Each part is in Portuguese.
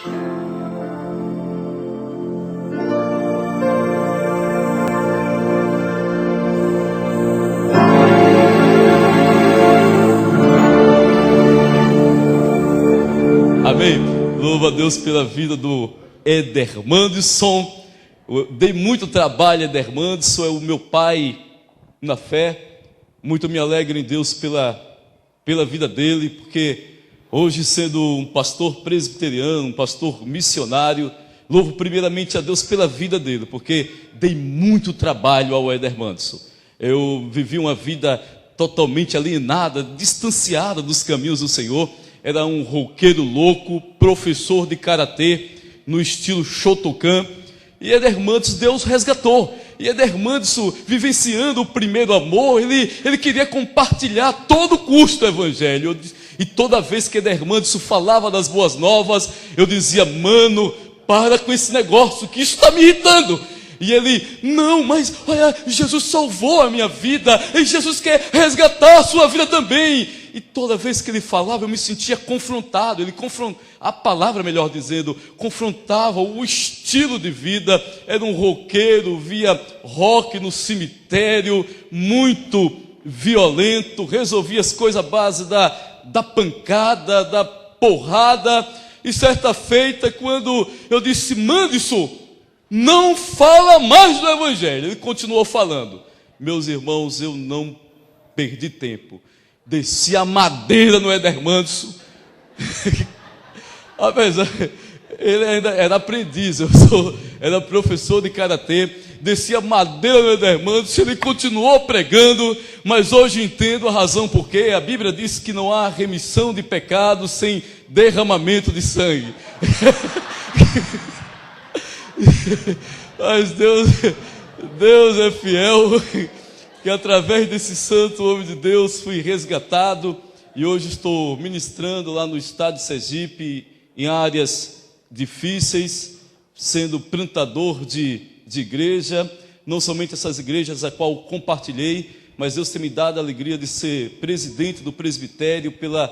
Amém. Louva a Deus pela vida do Edermandson. Eu dei muito trabalho a Edermandson, é o meu pai na fé. Muito me alegro em Deus pela vida dele, porque hoje, sendo um pastor presbiteriano, um pastor missionário, louvo primeiramente a Deus pela vida dele, porque dei muito trabalho ao Edermandson. Eu vivi uma vida totalmente alienada, distanciada dos caminhos do Senhor. Era um roqueiro louco, professor de karatê no estilo Shotokan. E Edermandson, Deus resgatou. E Edermandson, vivenciando o primeiro amor, ele queria compartilhar a todo custo o evangelho. E toda vez que Edermandson falava das boas novas, eu dizia: mano, para com esse negócio, que isso está me irritando. E ele: não, mas olha, Jesus salvou a minha vida, e Jesus quer resgatar a sua vida também. E toda vez que ele falava, eu me sentia confrontado. A palavra, melhor dizendo, confrontava o estilo de vida. Era um roqueiro, via rock no cemitério, muito violento, resolvia as coisas à base da pancada, da porrada. E certa feita, quando eu disse: Mandson, não fala mais do evangelho, ele continuou falando. Meus irmãos, eu não perdi tempo. Desci a madeira no Edermandson. Apesar, ele ainda era aprendiz, era professor de karatê. Desci a madeira no Edermandson, ele continuou pregando, mas hoje entendo a razão porque a Bíblia diz que não há remissão de pecados sem derramamento de sangue. Mas Deus é fiel, que através desse santo homem de Deus fui resgatado e hoje estou ministrando lá no estado de Sergipe, em áreas difíceis, sendo plantador de igreja, não somente essas igrejas a qual compartilhei, mas Deus tem me dado a alegria de ser presidente do presbitério pela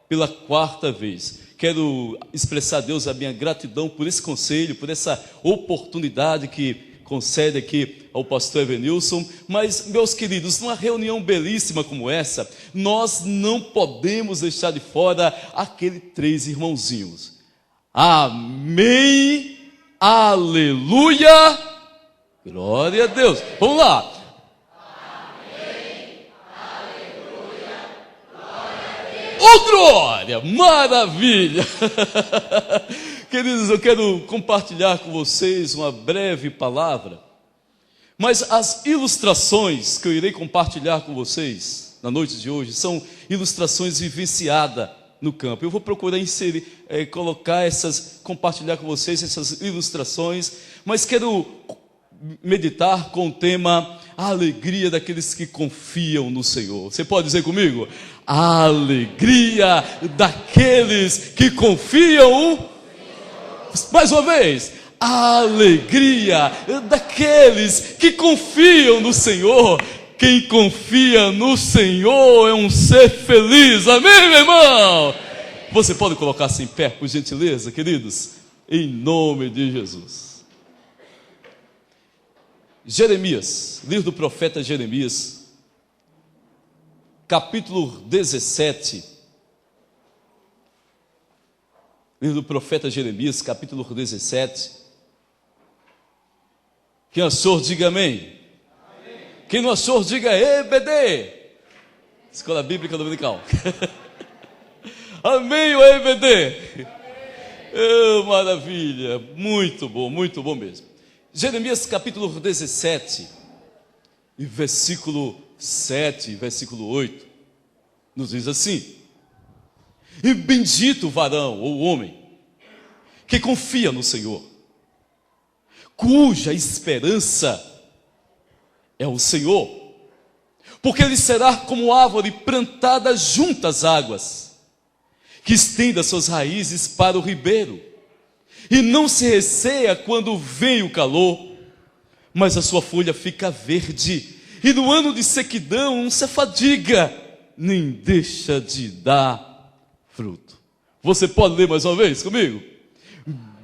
4ª vez. Quero expressar a Deus a minha gratidão por esse conselho, por essa oportunidade que concede aqui ao pastor Evanilson. Mas, meus queridos, numa reunião belíssima como essa, nós não podemos deixar de fora aqueles 3 irmãozinhos. Amém, aleluia, glória a Deus. Vamos lá. Amém, aleluia, glória a Deus. Oh, glória, maravilha. Queridos, eu quero compartilhar com vocês uma breve palavra, mas as ilustrações que eu irei compartilhar com vocês na noite de hoje são ilustrações vivenciadas no campo. Eu vou procurar compartilhar com vocês essas ilustrações, mas quero meditar com o tema a alegria daqueles que confiam no Senhor. Você pode dizer comigo? A alegria daqueles que confiam. Mais uma vez, a alegria daqueles que confiam no Senhor. Quem confia no Senhor é um ser feliz. Amém, meu irmão? Você pode colocar-se em pé, por gentileza, queridos? Em nome de Jesus. Jeremias, livro do profeta Jeremias, capítulo 17. Livro do profeta Jeremias, capítulo 17. Quem achou, diga amém. Amém. Quem não achou, diga EBD. Escola Bíblica Dominical. Amém, o EBD. Oh, maravilha, muito bom mesmo. Jeremias capítulo 17, e versículo 7, versículo 8, nos diz assim: e bendito o varão ou o homem que confia no Senhor, cuja esperança é o Senhor, porque ele será como árvore plantada junto às águas, que estenda suas raízes para o ribeiro, e não se receia quando vem o calor, mas a sua folha fica verde, e no ano de sequidão não se afadiga, nem deixa de dar fruto. Você pode ler mais uma vez comigo?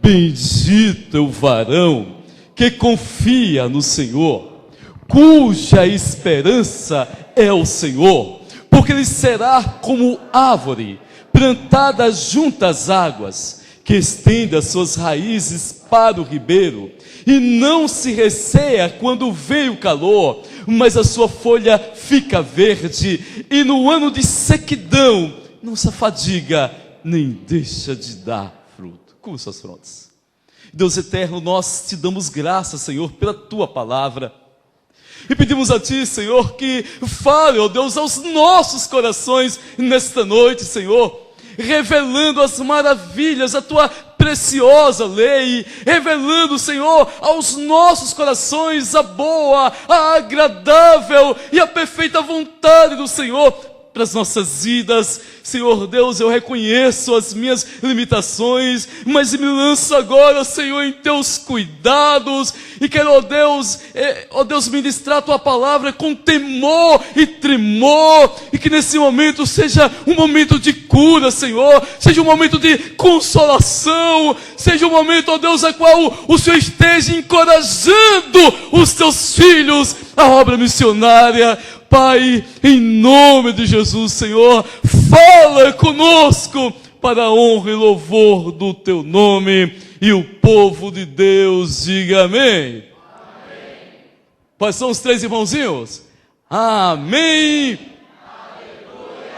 Bendito é o varão que confia no Senhor, cuja esperança é o Senhor, porque ele será como árvore plantada junto às águas, que estende as suas raízes para o ribeiro, e não se receia quando vem o calor, mas a sua folha fica verde, e no ano de sequidão não se afadiga, nem deixa de dar fruto. Com suas frontes. Deus eterno, nós te damos graças, Senhor, pela tua palavra. E pedimos a ti, Senhor, que fale, ó Deus, aos nossos corações nesta noite, Senhor, revelando as maravilhas da tua preciosa lei, revelando, Senhor, aos nossos corações a boa, a agradável e a perfeita vontade do Senhor para as nossas vidas. Senhor Deus, eu reconheço as minhas limitações, mas me lanço agora, Senhor, em teus cuidados, e quero, ó Deus, ministrar a tua palavra com temor e tremor, e que nesse momento seja um momento de cura, Senhor, seja um momento de consolação, seja um momento, ó Deus, a qual o Senhor esteja encorajando os teus filhos à obra missionária. Pai, em nome de Jesus, Senhor, fala conosco para a honra e louvor do teu nome, e o povo de Deus diga amém. Amém. Quais são os três irmãozinhos? Amém. Aleluia.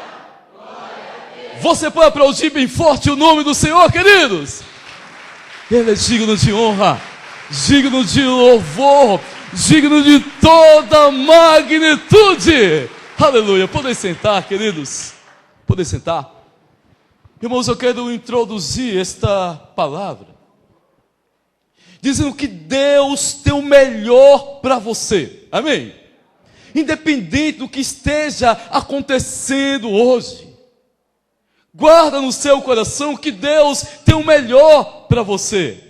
Você pode aplaudir bem forte o nome do Senhor, queridos? Ele é digno de honra, digno de louvor, digno de toda magnitude. Aleluia. Podem sentar, queridos. Podem sentar. Irmãos, eu quero introduzir esta palavra dizendo que Deus tem o melhor para você. Amém? Independente do que esteja acontecendo hoje, guarda no seu coração que Deus tem o melhor para você.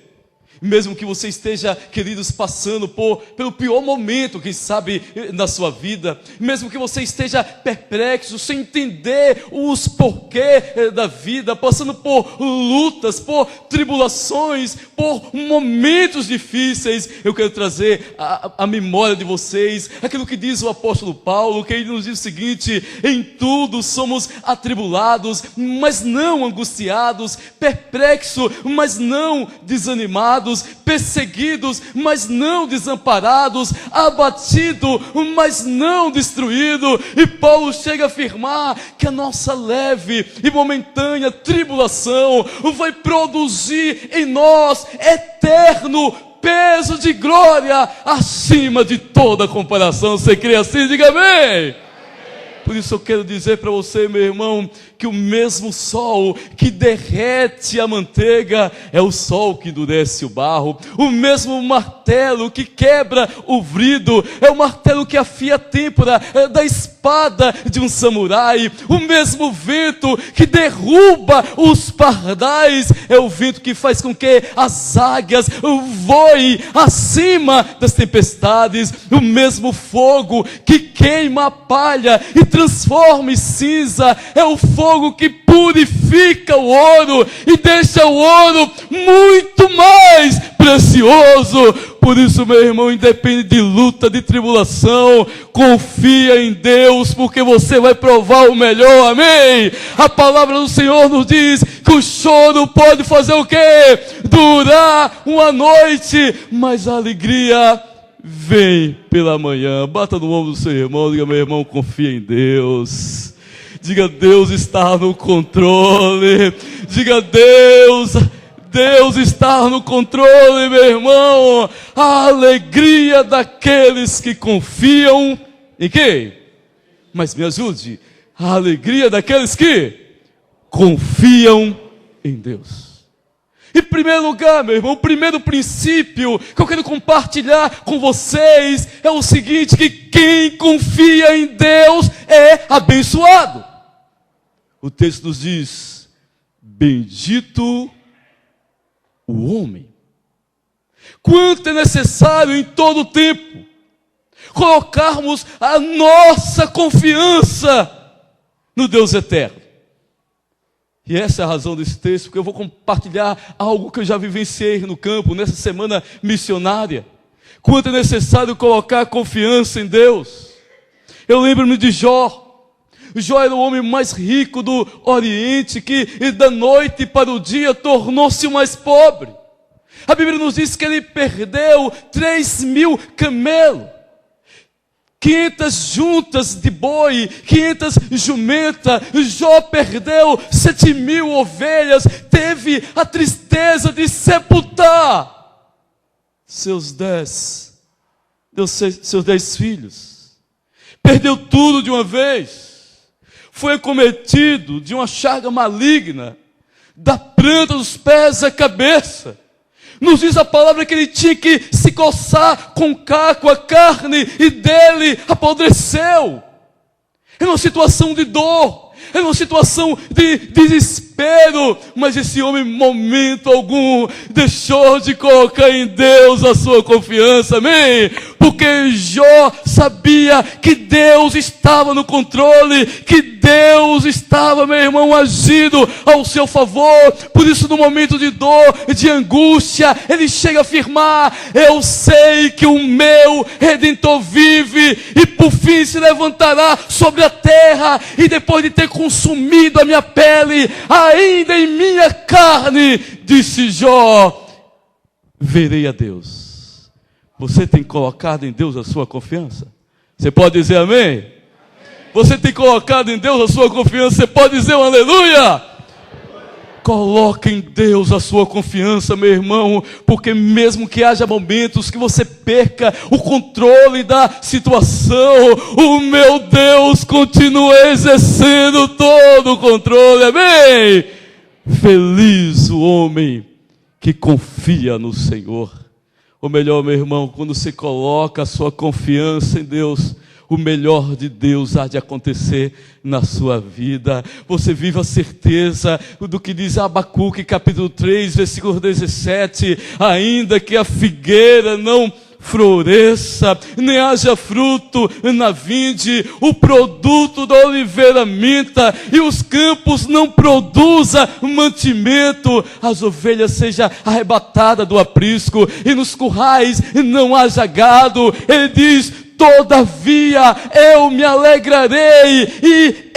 Mesmo que você esteja, queridos, passando pelo pior momento, quem sabe, na sua vida, mesmo que você esteja perplexo, sem entender os porquês da vida, passando por lutas, por tribulações, por momentos difíceis, eu quero trazer a memória de vocês, aquilo que diz o apóstolo Paulo, que ele nos diz o seguinte: em tudo somos atribulados, mas não angustiados, perplexos, mas não desanimados, perseguidos, mas não desamparados, abatido, mas não destruído. E Paulo chega a afirmar que a nossa leve e momentânea tribulação vai produzir em nós eterno peso de glória acima de toda comparação. Você crê assim? Diga amém. Por isso eu quero dizer para você, meu irmão, que o mesmo sol que derrete a manteiga é o sol que endurece o barro. O mesmo martelo que quebra o vrido é o martelo que afia a têmpora da espada de um samurai. O mesmo vento que derruba os pardais é o vento que faz com que as águias voem acima das tempestades. O mesmo fogo que queima a palha e transforma em cinza é o fogo que purifica o ouro e deixa o ouro muito mais precioso. Por isso, meu irmão, independe de luta, de tribulação, confia em Deus, porque você vai provar o melhor. Amém? A palavra do Senhor nos diz que o choro pode fazer o quê? Durar uma noite, mas a alegria vem pela manhã. Bata no ombro do seu irmão, diga: meu irmão, confia em Deus. Diga: Deus está no controle. Diga: Deus está no controle, meu irmão. A alegria daqueles que confiam em quem? Mas me ajude. A alegria daqueles que confiam em Deus. Em primeiro lugar, meu irmão, o primeiro princípio que eu quero compartilhar com vocês é o seguinte: que quem confia em Deus é abençoado. O texto nos diz: bendito o homem. Quanto é necessário em todo o tempo colocarmos a nossa confiança no Deus eterno. E essa é a razão desse texto, porque eu vou compartilhar algo que eu já vivenciei no campo, nessa semana missionária. Quanto é necessário colocar confiança em Deus. Eu lembro-me de Jó. Jó era o homem mais rico do Oriente, que da noite para o dia tornou-se o mais pobre. A Bíblia nos diz que ele perdeu 3.000 camelos, 500 juntas de boi, 500 jumentas. Jó perdeu 7.000 ovelhas. Teve a tristeza de sepultar seus 10 filhos. Perdeu tudo de uma vez. Foi acometido de uma chaga maligna, da planta dos pés à cabeça. Nos diz a palavra que ele tinha que se coçar com caco a carne, e dele apodreceu. Era uma situação de dor, era uma situação de desespero, mas esse homem, em momento algum, deixou de colocar em Deus a sua confiança, amém? Porque Jó sabia que Deus estava no controle, que Deus estava, meu irmão, agindo ao seu favor. Por isso, no momento de dor, de angústia, ele chega a afirmar: eu sei que o meu Redentor vive, e por fim se levantará sobre a terra, e depois de ter consumido a minha pele, ainda em minha carne, disse Jó, verei a Deus. Você tem colocado em Deus a sua confiança? Você pode dizer amém? Amém. Você tem colocado em Deus a sua confiança? Você pode dizer um aleluia? Coloque em Deus a sua confiança, meu irmão, porque mesmo que haja momentos que você perca o controle da situação, o meu Deus continua exercendo todo o controle, amém? Feliz o homem que confia no Senhor. Ou melhor, meu irmão, quando você coloca a sua confiança em Deus, o melhor de Deus há de acontecer na sua vida. Você vive a certeza do que diz Abacuque, capítulo 3, versículo 17. Ainda que a figueira não floresça, nem haja fruto na vinde, o produto da oliveira minta, e os campos não produza mantimento, as ovelhas sejam arrebatadas do aprisco, e nos currais não haja gado. Ele diz: todavia eu me alegrarei e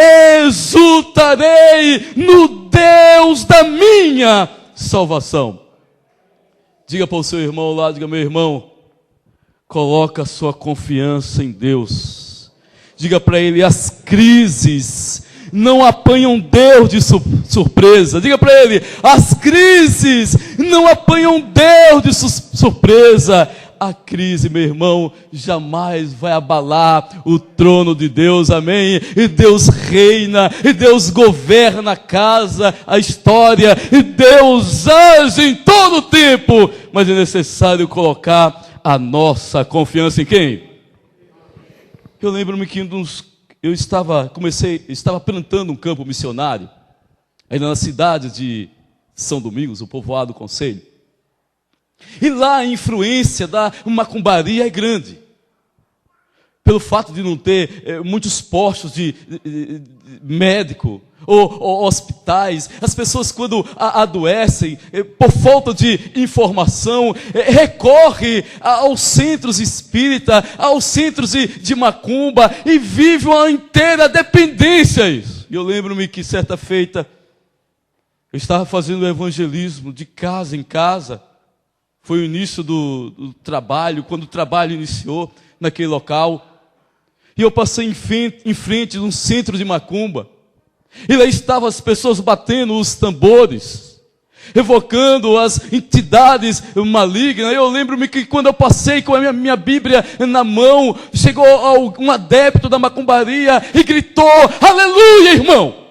exultarei no Deus da minha salvação. Diga para o seu irmão lá, diga: meu irmão, coloca a sua confiança em Deus. Diga para ele: as crises não apanham Deus de surpresa. Diga para ele: as crises não apanham Deus de surpresa. A crise, meu irmão, jamais vai abalar o trono de Deus, amém? E Deus reina, e Deus governa a casa, a história, e Deus age em todo o tempo. Mas é necessário colocar a nossa confiança em quem? Eu lembro-me que eu estava plantando um campo missionário, ainda na cidade de São Domingos, o povoado Conselho. E lá a influência da macumbaria é grande. Pelo fato de não ter muitos postos de médico ou hospitais, as pessoas, quando adoecem, por falta de informação, recorrem aos centros espíritas, aos centros de macumba, e vivem uma inteira dependência a isso. E eu lembro-me que certa feita eu estava fazendo o evangelismo de casa em casa. Foi o início do trabalho, quando o trabalho iniciou naquele local. E eu passei em frente de um centro de macumba. E lá estavam as pessoas batendo os tambores, evocando as entidades malignas. Eu lembro-me que quando eu passei com a minha Bíblia na mão, chegou um adepto da macumbaria e gritou: aleluia, irmão!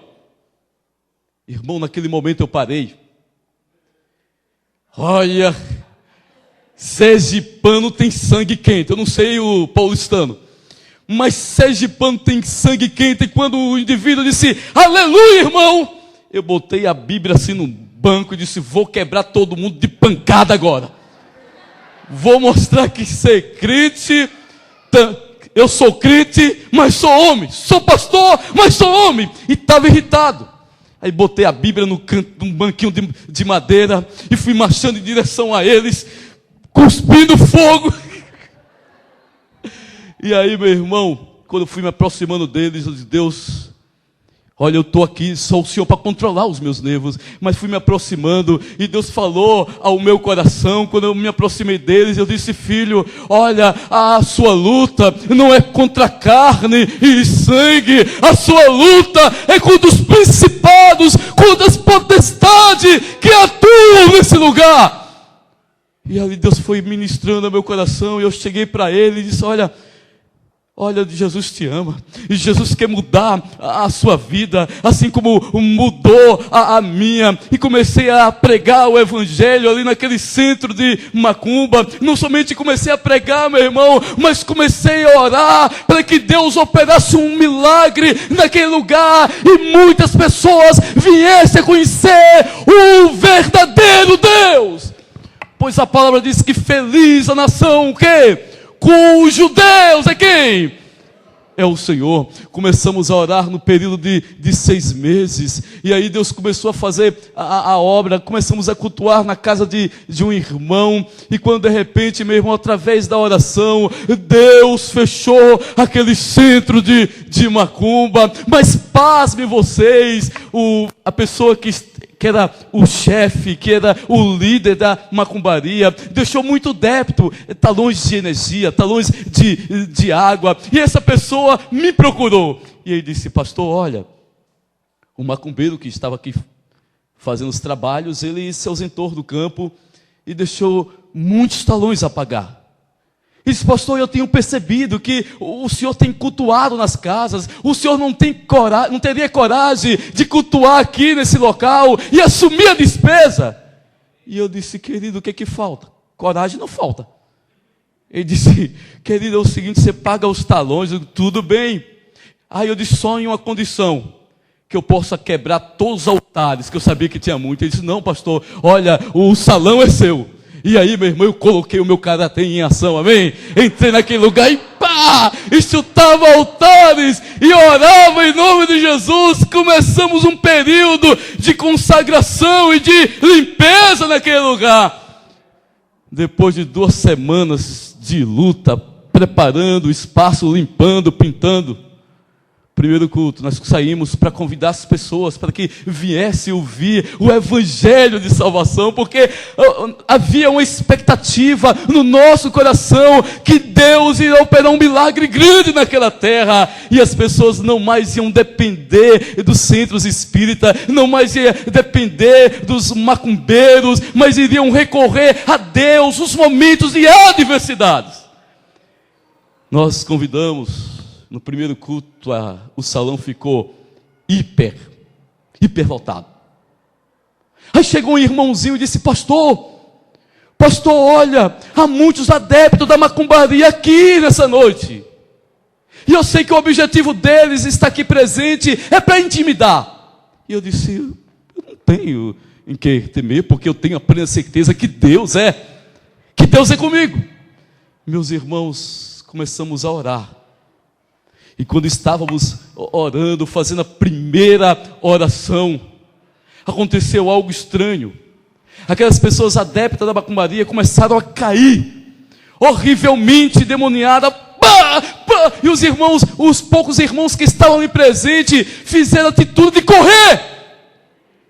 Irmão, naquele momento eu parei. Olha, sergipano tem sangue quente. Eu não sei o paulistano, mas sergipano tem sangue quente. E quando o indivíduo disse aleluia, irmão, eu botei a Bíblia assim no banco e disse: vou quebrar todo mundo de pancada agora. Vou mostrar que ser crente, eu sou crente, mas sou homem. Sou pastor, mas sou homem. E estava irritado. Aí botei a Bíblia no canto, num banquinho de madeira, e fui marchando em direção a eles, cuspindo fogo. E aí, meu irmão, quando eu fui me aproximando deles, eu disse: Deus, olha, eu estou aqui, sou o Senhor para controlar os meus nervos. Mas fui me aproximando e Deus falou ao meu coração. Quando eu me aproximei deles, eu disse: filho, olha, a sua luta não é contra carne e sangue. A sua luta é contra os principados, contra as potestades que atuam nesse lugar. E ali Deus foi ministrando ao meu coração. E eu cheguei para ele e disse: olha, Jesus te ama, e Jesus quer mudar a sua vida, assim como mudou a minha. E comecei a pregar o evangelho ali naquele centro de Macumba. Não somente comecei a pregar, meu irmão, mas comecei a orar para que Deus operasse um milagre naquele lugar, e muitas pessoas viessem a conhecer o verdadeiro Deus. Pois a palavra diz que feliz a nação, o quê? Cujo Deus é quem? É o Senhor. Começamos a orar no período de 6 meses. E aí Deus começou a fazer a obra. Começamos a cultuar na casa de um irmão. E quando de repente, meu irmão, através da oração, Deus fechou aquele centro de Macumba. Mas pasmem vocês, a pessoa que era o chefe, que era o líder da macumbaria, deixou muito débito, talões de energia, talões de água. E essa pessoa me procurou. E ele disse: pastor, olha, o macumbeiro que estava aqui fazendo os trabalhos, ele se ausentou do campo e deixou muitos talões a pagar. Ele disse: pastor, eu tenho percebido que o senhor tem cultuado nas casas, o senhor não teria coragem de cultuar aqui nesse local e assumir a despesa. E eu disse: querido, o que é que falta? Coragem não falta. Ele disse: querido, é o seguinte, você paga os talões, tudo bem. Aí eu disse: só em uma condição, que eu possa quebrar todos os altares, que eu sabia que tinha muito. Ele disse: não, pastor, olha, o salão é seu. E aí, meu irmão, eu coloquei o meu caráter em ação, amém? Entrei naquele lugar e pá! E chutava altares e orava em nome de Jesus. Começamos um período de consagração e de limpeza naquele lugar. Depois de 2 semanas de luta, preparando o espaço, limpando, pintando, primeiro culto, nós saímos para convidar as pessoas para que viessem ouvir o evangelho de salvação, porque havia uma expectativa no nosso coração que Deus iria operar um milagre grande naquela terra, e as pessoas não mais iam depender dos centros espíritas, não mais iam depender dos macumbeiros, mas iriam recorrer a Deus nos momentos de adversidades. Nós convidamos. No primeiro culto, o salão ficou hiper lotado. Aí chegou um irmãozinho e disse: pastor, olha, há muitos adeptos da macumbaria aqui nessa noite. E eu sei que o objetivo deles está aqui presente, é para intimidar. E eu disse: eu não tenho em que temer, porque eu tenho a plena certeza que Deus é comigo. Meus irmãos, começamos a orar. E quando estávamos orando, fazendo a primeira oração, aconteceu algo estranho. Aquelas pessoas adeptas da macumbaria começaram a cair, horrivelmente demoniadas. E os poucos irmãos que estavam ali presentes, fizeram a atitude de correr.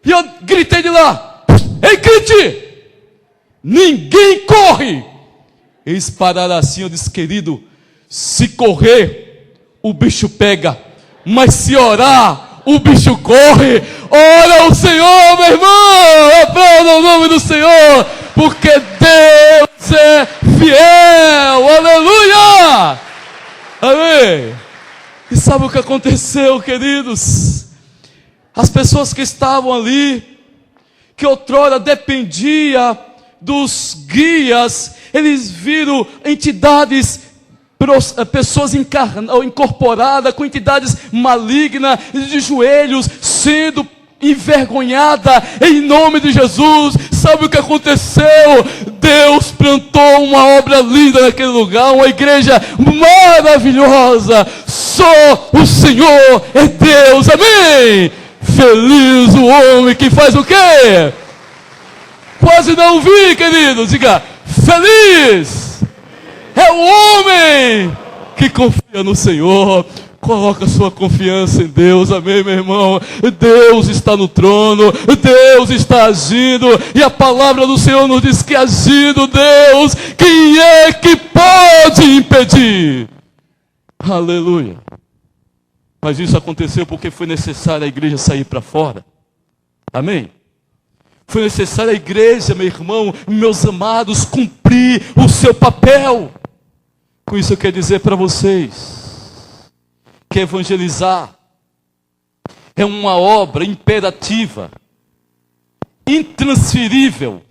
E eu gritei de lá: ei, crente, ninguém corre. Eles pararam assim. Eu disse: querido, se correr, o bicho pega, mas se orar, o bicho corre. Ora ao Senhor, meu irmão, aplauda o nome do Senhor, porque Deus é fiel, aleluia, amém. E sabe o que aconteceu, queridos? As pessoas que estavam ali, que outrora dependia dos guias, eles viram entidades, pessoas incorporadas com entidades malignas, de joelhos, sendo envergonhada em nome de Jesus. Sabe o que aconteceu? Deus plantou uma obra linda naquele lugar, uma igreja maravilhosa. Só o Senhor é Deus, amém? Feliz o homem que faz o quê? Quase não vi, querido. Diga, feliz é o homem que confia no Senhor. Coloca sua confiança em Deus, amém, meu irmão? Deus está no trono, Deus está agindo, e a palavra do Senhor nos diz que agindo Deus, quem é que pode impedir? Aleluia. Mas isso aconteceu porque foi necessário a igreja sair para fora, amém? Foi necessário a igreja, meu irmão, meus amados, cumprir o seu papel. Com isso eu quero dizer para vocês que evangelizar é uma obra imperativa, intransferível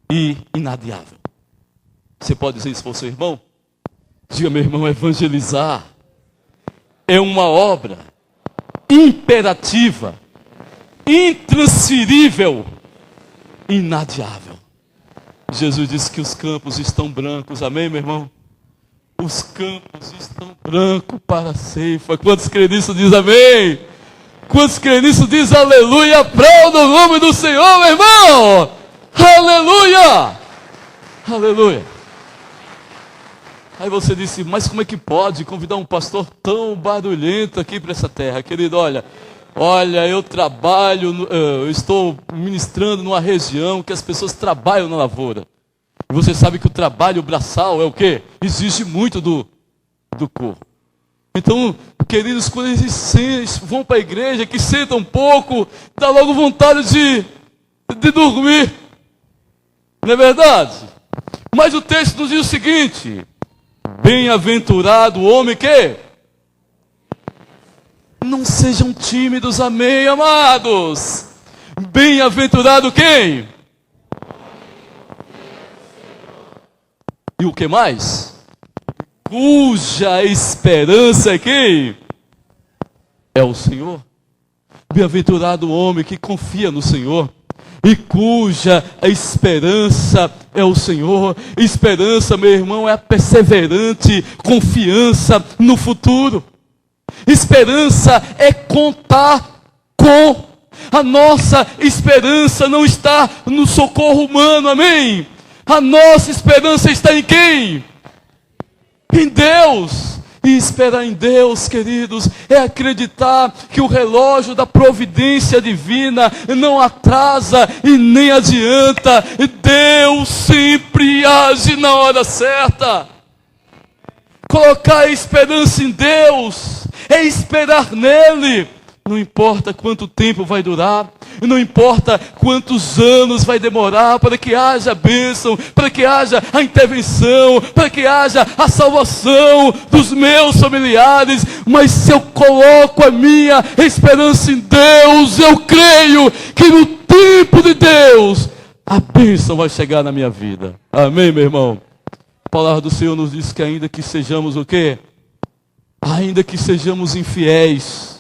e inadiável. Você pode dizer isso para o seu irmão? Diga, meu irmão, evangelizar é uma obra imperativa, intransferível e inadiável. Jesus disse que os campos estão brancos, amém, meu irmão? Os campos estão brancos para a ceifa. Quantos creem nisso diz amém? Quantos creem nisso diz aleluia? Aplauda o nome do Senhor, meu irmão! Aleluia! Aleluia! Aí você disse, mas como é que pode convidar um pastor tão barulhento aqui para essa terra? Querido, olha, eu trabalho, eu estou ministrando numa região que as pessoas trabalham na lavoura. E você sabe que o trabalho braçal é o quê? Exige muito do corpo. Então, queridos, quando eles vão para a igreja, que sentam um pouco, dá logo vontade de dormir. Não é verdade? Mas o texto nos diz o seguinte: bem-aventurado o homem que não sejam tímidos, amém, amados? Bem-aventurado quem? E o que mais? Cuja esperança é quem? É o Senhor. Bem-aventurado o homem que confia no Senhor e cuja esperança é o Senhor. Esperança, meu irmão, é a perseverante confiança no futuro. Esperança é contar com. A nossa esperança não está no socorro humano, amém? A nossa esperança está em quem? Em Deus. E esperar em Deus, queridos, é acreditar que o relógio da providência divina não atrasa e nem adianta. Deus sempre age na hora certa. Colocar a esperança em Deus é esperar nele. Não importa quanto tempo vai durar, não importa quantos anos vai demorar para que haja a bênção, para que haja a intervenção, para que haja a salvação dos meus familiares, mas se eu coloco a minha esperança em Deus, eu creio que no tempo de Deus, a bênção vai chegar na minha vida. Amém, meu irmão? A palavra do Senhor nos diz que ainda que sejamos o quê? Ainda que sejamos infiéis,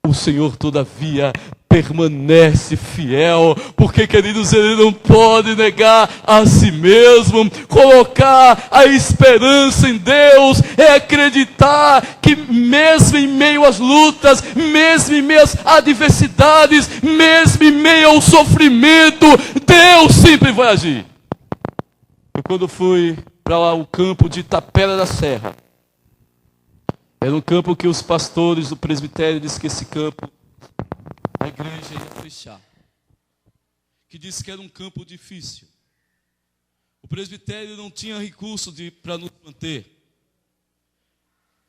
o Senhor todavia permanece fiel, porque, queridos, Ele não pode negar a si mesmo. Colocar a esperança em Deus é acreditar que mesmo em meio às lutas, mesmo em meio às adversidades, mesmo em meio ao sofrimento, Deus sempre vai agir. Eu, quando fui para lá o campo de Itapera da Serra, era um campo que os pastores do presbitério disseram que esse campo a igreja ia fechar, que disse que era um campo difícil. O presbitério não tinha recurso para nos manter.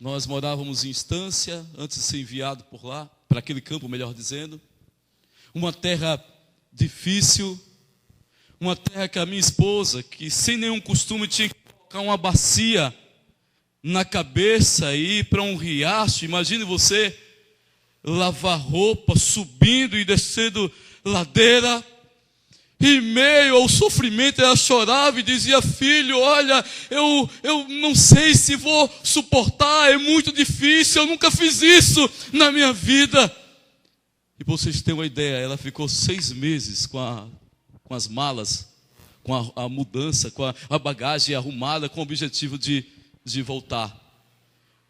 Nós morávamos em Estância, antes de ser enviado por lá, para aquele campo, melhor dizendo. Uma terra difícil, uma terra que a minha esposa, que sem nenhum costume tinha que colocar uma bacia na cabeça e ir para um riacho. Imagine você lavar roupa, subindo e descendo ladeira. Em meio ao sofrimento, ela chorava e dizia: filho, olha, eu não sei se vou suportar, é muito difícil, eu nunca fiz isso na minha vida. E para vocês terem uma ideia, ela ficou 6 meses com as malas, com a mudança, com a bagagem arrumada, com o objetivo de voltar.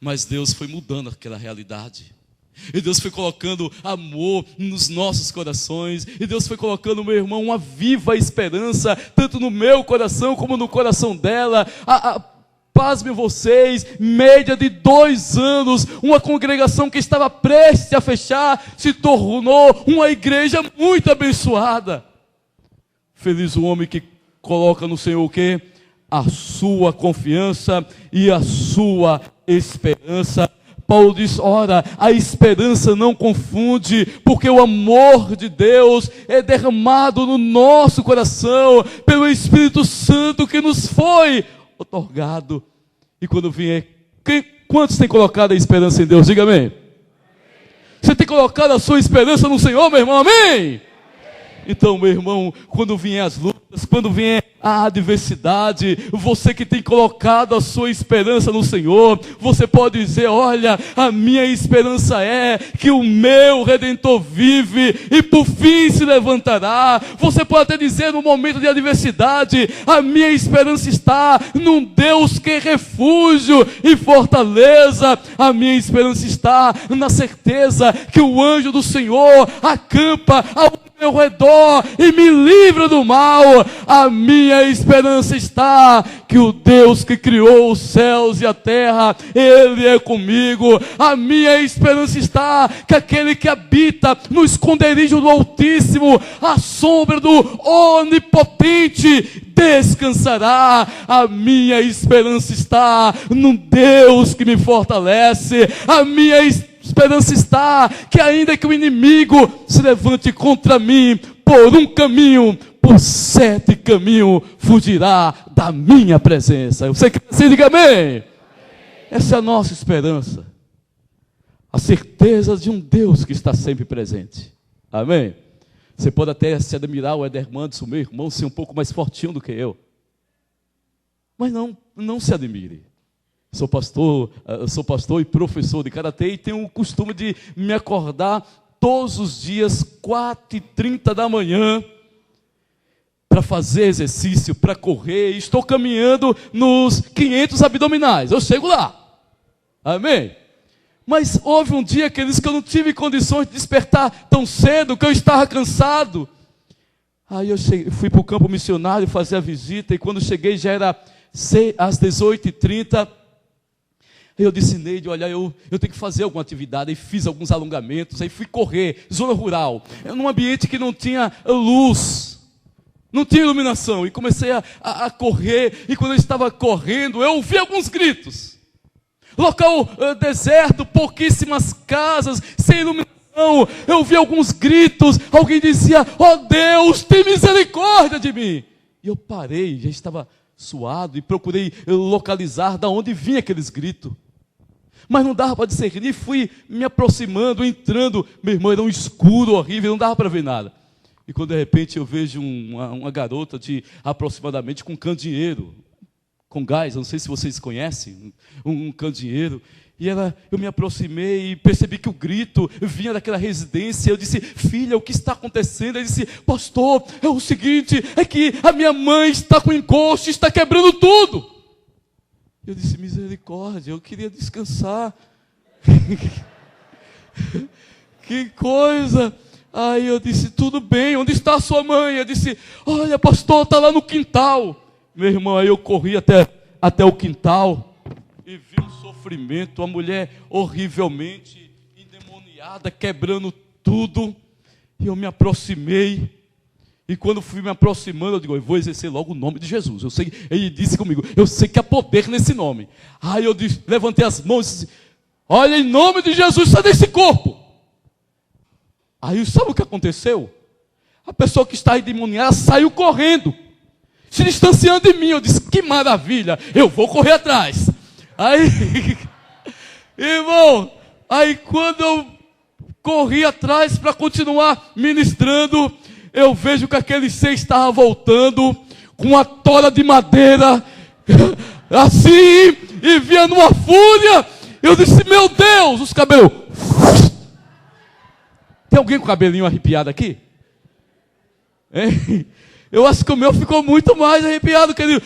Mas Deus foi mudando aquela realidade. E Deus foi colocando amor nos nossos corações. E Deus foi colocando, meu irmão, uma viva esperança, tanto no meu coração como no coração dela. Pasmem vocês, média de 2 anos, uma congregação que estava prestes a fechar, se tornou uma igreja muito abençoada. Feliz o homem que coloca no Senhor o quê? A sua confiança e a sua esperança. Paulo diz, ora, a esperança não confunde, porque o amor de Deus é derramado no nosso coração, pelo Espírito Santo que nos foi otorgado. E quando vier, quantos têm colocado a esperança em Deus? Diga amém. Você tem colocado a sua esperança no Senhor, meu irmão? Amém? Então, meu irmão, quando vier as lutas, quando vier a adversidade, você que tem colocado a sua esperança no Senhor, você pode dizer, olha, a minha esperança é que o meu Redentor vive e por fim se levantará. Você pode até dizer no momento de adversidade, a minha esperança está num Deus que é refúgio e fortaleza. A minha esperança está na certeza que o anjo do Senhor acampa ao meu redor e me livra do mal. A minha esperança está que o Deus que criou os céus e a terra, Ele é comigo. A minha esperança está que aquele que habita no esconderijo do Altíssimo, à sombra do Onipotente, descansará. A minha esperança está num Deus que me fortalece. A minha esperança está que ainda que o inimigo se levante contra mim por um caminho, por 7 caminhos fugirá da minha presença. Você quer dizer, diga amém? Essa é a nossa esperança, a certeza de um Deus que está sempre presente. Amém? Você pode até se admirar o Edermandes, o meu irmão, ser um pouco mais fortinho do que eu, mas não se admire. Sou pastor e professor de karatê e tenho o costume de me acordar todos os dias 4h30 da manhã para fazer exercício, para correr. Estou caminhando nos 500 abdominais. Eu chego lá. Amém? Mas houve um dia, queridos, que eu não tive condições de despertar tão cedo, que eu estava cansado. Aí eu fui para o campo missionário fazer a visita e quando cheguei já era às 18h30. Aí eu disse, Neide, olha, eu tenho que fazer alguma atividade. Aí fiz alguns alongamentos, aí fui correr, zona rural, num ambiente que não tinha luz, não tinha iluminação. E comecei a correr, e quando eu estava correndo, eu ouvi alguns gritos. Local deserto, pouquíssimas casas, sem iluminação. Eu ouvi alguns gritos, alguém dizia, ó Deus, tem misericórdia de mim. E eu parei, já estava suado, e procurei localizar de onde vinha aqueles gritos. Mas não dava para discernir, fui me aproximando, entrando, meu irmão, era um escuro horrível, não dava para ver nada. E quando de repente eu vejo uma garota de aproximadamente com candeeiro, com gás, não sei se vocês conhecem, um candeeiro. E eu me aproximei e percebi que o grito vinha daquela residência. Eu disse, filha, o que está acontecendo? Ele disse, pastor, é o seguinte, é que a minha mãe está com encosto, está quebrando tudo. Eu disse, misericórdia, eu queria descansar. Que coisa. Aí eu disse, tudo bem, onde está a sua mãe? Eu disse, olha, pastor, está lá no quintal. Meu irmão, aí eu corri até o quintal e vi um sofrimento, a mulher horrivelmente endemoniada, quebrando tudo. E eu me aproximei. E quando fui me aproximando, eu digo, eu vou exercer logo o nome de Jesus. Eu sei, ele disse comigo, eu sei que há poder nesse nome. Aí eu disse, levantei as mãos e disse, olha, em nome de Jesus, sai desse corpo. Aí sabe o que aconteceu? A pessoa que está endemoniada saiu correndo, se distanciando de mim. Eu disse, que maravilha, eu vou correr atrás. Aí, irmão, aí quando eu corri atrás para continuar ministrando, eu vejo que aquele ser estava voltando com uma tora de madeira, assim, e vinha numa fúria. Eu disse, meu Deus, os cabelos. Tem alguém com o cabelinho arrepiado aqui? Eu acho que o meu ficou muito mais arrepiado que ele.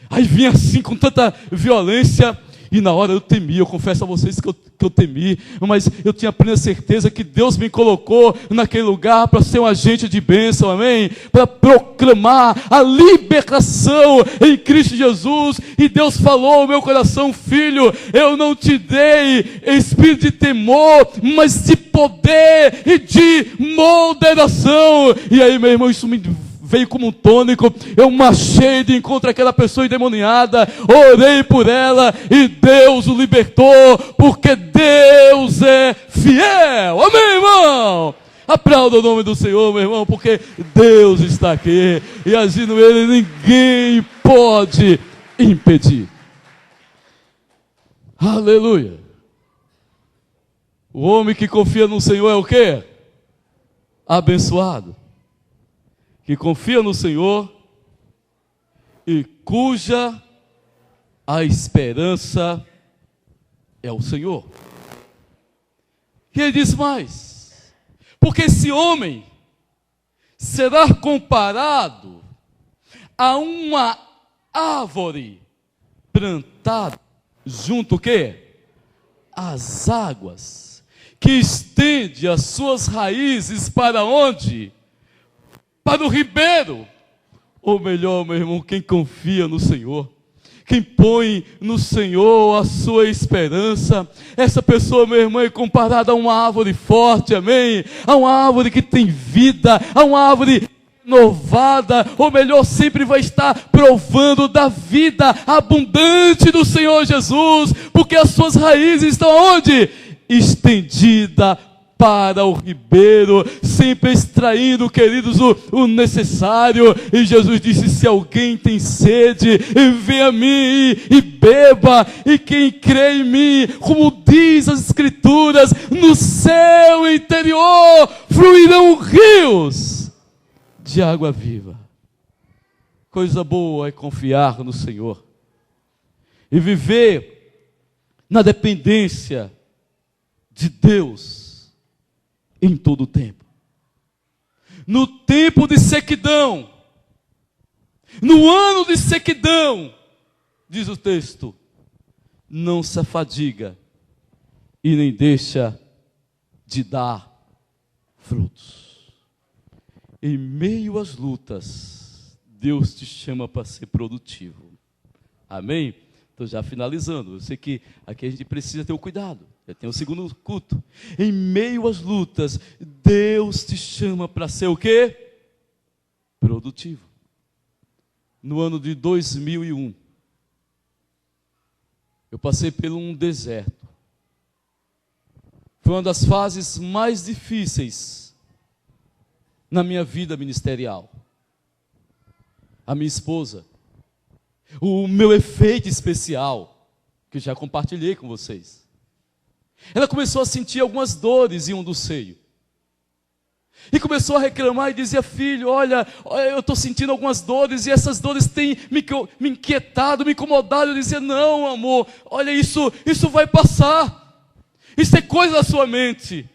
Aí vinha assim com tanta violência. E na hora eu temi, eu confesso a vocês que eu temi, mas eu tinha plena certeza que Deus me colocou naquele lugar para ser um agente de bênção, amém? Para proclamar a libertação em Cristo Jesus. E Deus falou ao meu coração: filho, eu não te dei espírito de temor, mas de poder e de moderação. E aí, meu irmão, isso me veio como um tônico. Eu marchei de encontro àquela pessoa endemoniada, orei por ela e Deus o libertou, porque Deus é fiel. Amém, irmão? Aplauda o nome do Senhor, meu irmão, porque Deus está aqui e agindo Ele, ninguém pode impedir. Aleluia. O homem que confia no Senhor é o quê? Abençoado. Que confia no Senhor e cuja a esperança é o Senhor. E ele diz mais: porque esse homem será comparado a uma árvore plantada junto o quê? Às águas, que estende as suas raízes para onde? Para o ribeiro. Ou melhor, meu irmão, quem confia no Senhor, quem põe no Senhor a sua esperança, essa pessoa, meu irmão, é comparada a uma árvore forte, amém? A uma árvore que tem vida, a uma árvore renovada, ou melhor, sempre vai estar provando da vida abundante do Senhor Jesus, porque as suas raízes estão onde? Estendida para o ribeiro, sempre extraindo, queridos, o necessário. E Jesus disse: se alguém tem sede, venha a mim e beba, e quem crê em mim, como diz as Escrituras, no seu interior fluirão rios de água viva. Coisa boa é confiar no Senhor e viver na dependência de Deus em todo o tempo. No tempo de sequidão, no ano de sequidão, diz o texto, não se afadiga e nem deixa de dar frutos. Em meio às lutas, Deus te chama para ser produtivo. Amém? Estou já finalizando. Eu sei que aqui a gente precisa ter o cuidado. Já tem o segundo culto. Em meio às lutas, Deus te chama para ser o quê? Produtivo. No ano de 2001, eu passei por um deserto. Foi uma das fases mais difíceis na minha vida ministerial. A minha esposa, o meu efeito especial, que eu já compartilhei com vocês. Ela começou a sentir algumas dores em um do seio. E começou a reclamar e dizia: filho, olha eu estou sentindo algumas dores, e essas dores têm me inquietado, me incomodado. Eu dizia: não, amor, olha, isso vai passar. Isso é coisa da sua mente.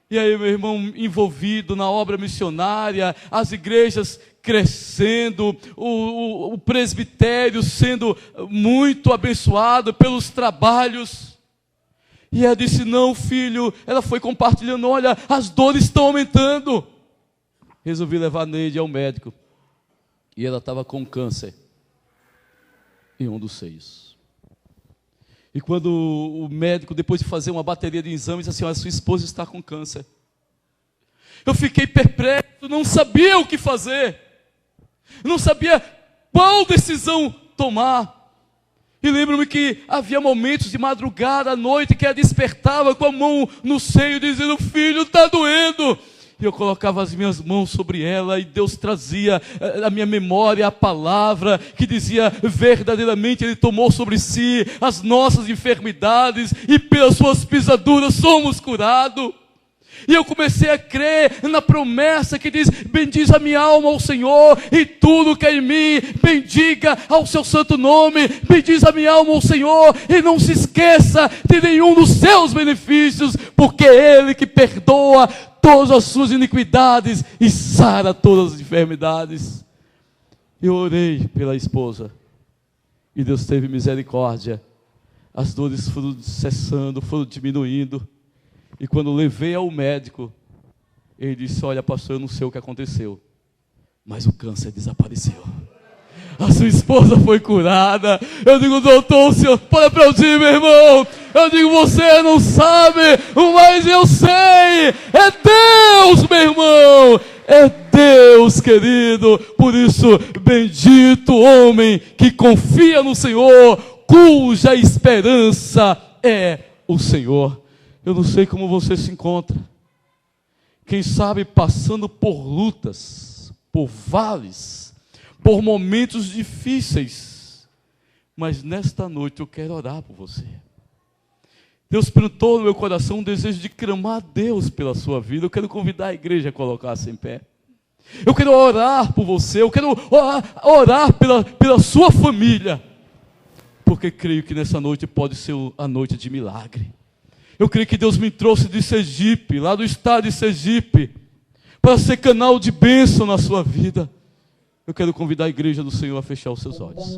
E aí, meu irmão, envolvido na obra missionária, as igrejas crescendo, o presbitério sendo muito abençoado pelos trabalhos. E ela disse: não, filho, ela foi compartilhando: olha, as dores estão aumentando. Resolvi levar a Neide ao médico. E ela estava com câncer em um dos seios. E quando o médico, depois de fazer uma bateria de exames, disse assim: olha, sua esposa está com câncer. Eu fiquei perplexo, não sabia o que fazer. Não sabia qual decisão tomar. E lembro-me que havia momentos de madrugada, à noite, que ela despertava com a mão no seio, dizendo: filho, está doendo. E eu colocava as minhas mãos sobre ela, e Deus trazia à minha memória a palavra que dizia: verdadeiramente Ele tomou sobre si as nossas enfermidades, e pelas suas pisaduras somos curados. E eu comecei a crer na promessa que diz: bendiz a minha alma ao Senhor, e tudo que é em mim, bendiga ao seu santo nome. Bendiz a minha alma ao Senhor, e não se esqueça de nenhum dos seus benefícios, porque é Ele que perdoa todas as suas iniquidades e sara todas as enfermidades. Eu orei pela esposa, e Deus teve misericórdia. as dores foram cessando, foram diminuindo. E quando levei ao médico, ele disse: olha, pastor, eu não sei o que aconteceu, mas o câncer desapareceu. A sua esposa foi curada. Eu digo: doutor, o senhor pode aplaudir, meu irmão. Eu digo: você não sabe, mas eu sei. É Deus, meu irmão. É Deus, querido. Por isso, bendito homem que confia no Senhor, cuja esperança é o Senhor. Eu não sei como você se encontra. Quem sabe passando por lutas, por vales, por momentos difíceis. Mas nesta noite eu quero orar por você. Deus plantou no meu coração um desejo de clamar a Deus pela sua vida. Eu quero convidar a igreja a colocar-se em pé. Eu quero orar por você. Eu quero orar pela sua família. Porque creio que nessa noite pode ser a noite de milagre. Eu creio que Deus me trouxe de Sergipe, lá do estado de Sergipe, para ser canal de bênção na sua vida. Eu quero convidar a igreja do Senhor a fechar os seus olhos.